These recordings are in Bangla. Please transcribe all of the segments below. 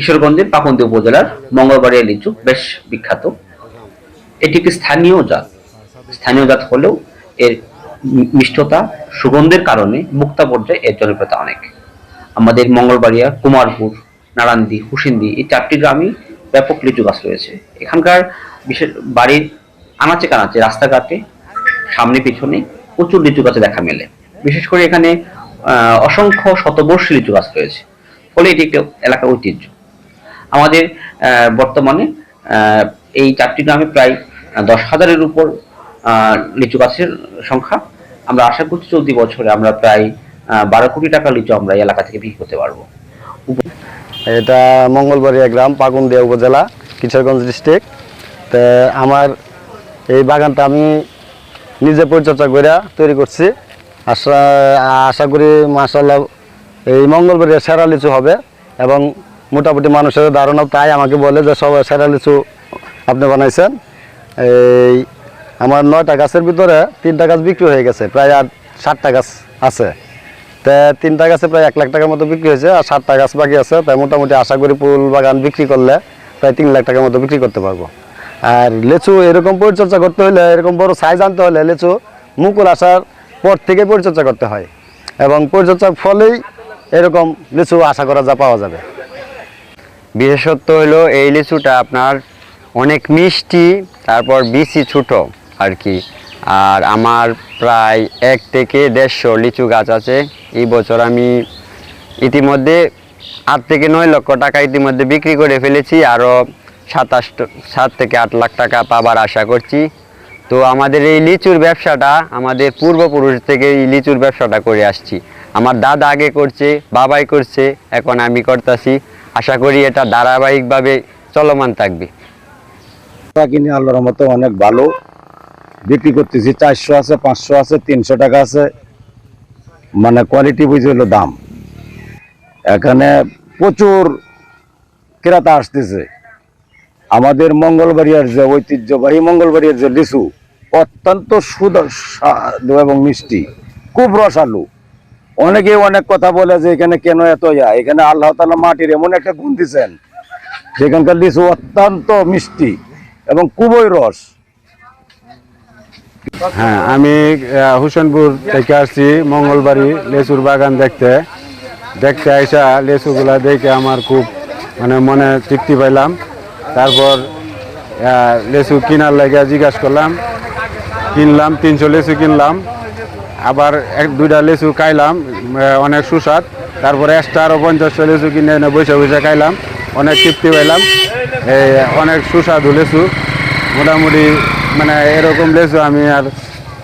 কিশোরগঞ্জের পাকুন্দি উপজেলার মঙ্গলবাড়িয়া লিচু বেশ বিখ্যাত। এটি একটি স্থানীয় জাত হলেও এর মিষ্টতা, সুগন্ধের কারণে মুক্তা পর্যায়ে এর জনপ্রিয়তা অনেক। আমাদের মঙ্গলবাড়িয়া, কুমারপুর, নারান্দি, হুসিন্দি এই 4টি গ্রামই ব্যাপক লিচু গাছ রয়েছে। এখানকার বিশেষ বাড়ির আনাচে কানাচে, রাস্তাঘাটে, সামনে পিছনে প্রচুর লিচু গাছে দেখা মেলে। বিশেষ করে এখানে অসংখ্য শতবর্ষী লিচু গাছ রয়েছে, ফলে এটি একটি এলাকার ঐতিহ্য। আমাদের বর্তমানে এই 4টি গ্রামে প্রায় 10,000-এর উপর লিচু গাছের সংখ্যা। আমরা আশা করছি চলতি বছরে আমরা প্রায় 12 কোটি টাকা লিচু আমরা এই এলাকা থেকে বিক্রি করতে পারবো। এটা মঙ্গলবাড়িয়া গ্রাম, পাকুন্দিয়া উপজেলা, কিশোরগঞ্জ ডিস্ট্রিক্ট। তো আমার এই বাগানটা আমি নিজে পরিচর্যা করে তৈরি করছি। আশা করি মাশাআল্লাহ এই মঙ্গলবাড়িয়া সেরা লিচু হবে, এবং মোটামুটি মানুষের ধারণা তাই আমাকে বলে যে সব সেরা লিচু আপনি বানাইছেন। এই আমার 9টা গাছের ভিতরে 3টা গাছ বিক্রি হয়ে গেছে, প্রায় আর 7টা গাছ আছে। তো 3টা গাছে প্রায় 1 লাখ টাকার মতো বিক্রি হয়েছে, আর 7টা গাছ বাকি আছে। তাই মোটামুটি আশা করি ফুল বাগান বিক্রি করলে প্রায় 3 লাখ টাকার মতো বিক্রি করতে পারবো। আর লিচু এরকম পরিচর্যা করতে হলে, এরকম বড় সাইজ আনতে হলে লিচু মুকুল আসার পর থেকে পরিচর্যা করতে হয়, এবং পরিচর্যার ফলেই এরকম লিচু আশা করা পাওয়া যাবে। বিশেষত্ব হলো এই লিচুটা আপনার অনেক মিষ্টি, তারপর বিচি ছোট আর কি। আর আমার প্রায় 1 থেকে 150 লিচু গাছ আছে। এই বছর আমি ইতিমধ্যে 8 থেকে 9 লক্ষ টাকা ইতিমধ্যে বিক্রি করে ফেলেছি, আরও 7 থেকে 8 লাখ টাকা পাবার আশা করছি। তো আমাদের এই লিচুর ব্যবসাটা আমাদের পূর্বপুরুষ থেকে এই লিচুর ব্যবসাটা করে আসছি। আমার দাদা আগে করছে, বাবাই করছে, এখন আমি করতেছি। আশা করি এটা ধারাবাহিকভাবে চলমান থাকবে। কিনে আল্লাহর রহমতে অনেক ভালো বিক্রি করতেছি। 400 আছে, 500 আছে, 300 টাকা আছে, মানে কোয়ালিটি বুঝে হলো দাম। এখানে প্রচুর ক্রেতা আসতেছে। আমাদের মঙ্গলবাড়িয়ার যে ঐতিহ্যবাহী মঙ্গলবাড়িয়ার যে লিচু অত্যন্ত সুস্বাদু এবং মিষ্টি, খুব রসালু। অনেকে অনেক কথা বলে যে এখানে কেন এত এখানে আল্লাহ তাআলা মাটির এমন একটা গুণ দিচ্ছেন, সেখানকার লিচু অত্যন্ত মিষ্টি এবং খুবই রস। হ্যাঁ, আমি হুসেনপুর থেকে আসছি মঙ্গলবাড়ি লেচুর বাগান দেখতে আইসা লেচুগুলা দেখে আমার খুব মনে তৃপ্তি পাইলাম। তারপর লেচু কেনার লাগে জিজ্ঞাসা করলাম, কিনলাম 300 লেচু কিনলাম, আবার 1-2টা লেচু খাইলাম, অনেক সুস্বাদ। তারপরে এক্সট্রা আরও 50 লেচু কিনে এনে বসে খাইলাম, অনেক তৃপ্তি পাইলাম। অনেক সুস্বাদু লেচু, মোটামুটি এরকম লেচু আমি আর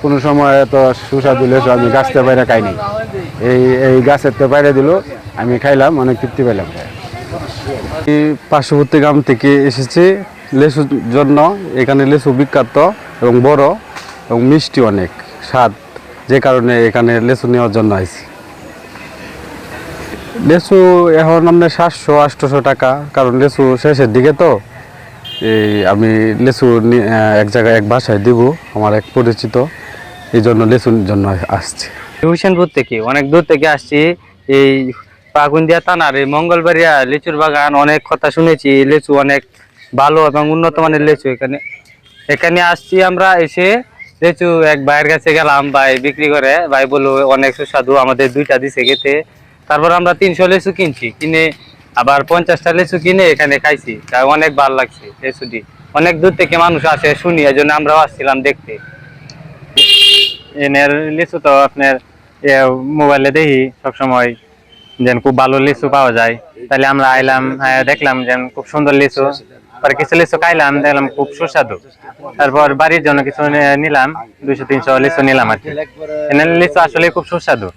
কোনো সময় এত সুস্বাদু লেচু আমি গাছতে বাইরে খাইনি। এই গাছের তো বাইরে দিল, আমি খাইলাম, অনেক তৃপ্তি পাইলাম। এই পার্শ্ববর্তী গ্রাম থেকে এসেছি লেচুর জন্য। এখানে লেচু বিখ্যাত এবং বড় এবং মিষ্টি, অনেক স্বাদ, যে কারণে এখানে লেচু নেওয়ার জন্য আইছি। লেচু এখন আপনার 700-800 টাকা, কারণ লেচু শেষের দিকে তো। আমি লেচু এক জায়গায় এক বাসায় দিব, আমার এক পরিচিত, এই জন্য লেচুর জন্য আসছি। হুসেনপুর থেকে অনেক দূর থেকে আসছি। এই পাকুন্দিয়া থানার এই মঙ্গলবাড়িয়া লিচুর বাগান অনেক কথা শুনেছি, লিচু অনেক ভালো এবং উন্নত মানের লিচু। এখানে আসছি আমরা। এসে লিচু এক ভাইয়ের কাছে গেলাম, ভাই বিক্রি করে, ভাই বললো অনেক সুস্বাদু, আমাদের 2টা দিছে খেতে। তারপর আমরা 300 লিচু কিনছি, কিনে আবার 50টা লিচু কিনে এখানে খাইছি। তাই অনেক ভালো লাগছে লিচুটি। অনেক দূর থেকে মানুষ আসে শুনি, এই জন্য আমরাও আসছিলাম দেখতে। এনের লিচু তো আপনার মোবাইলে দেখি সবসময় যেন খুব ভালো লিচু পাওয়া যায়, তাহলে আমরা আইলাম, দেখলাম যেন খুব সুন্দর লিচু। পরে কিছু লিচু খাইলাম, দেখলাম খুব সুস্বাদু। তারপর বাড়ির জন্য কিছু নিলাম, 200-300 লিচু নিলাম আর কি। এনের লিচু আসলে খুব সুস্বাদু।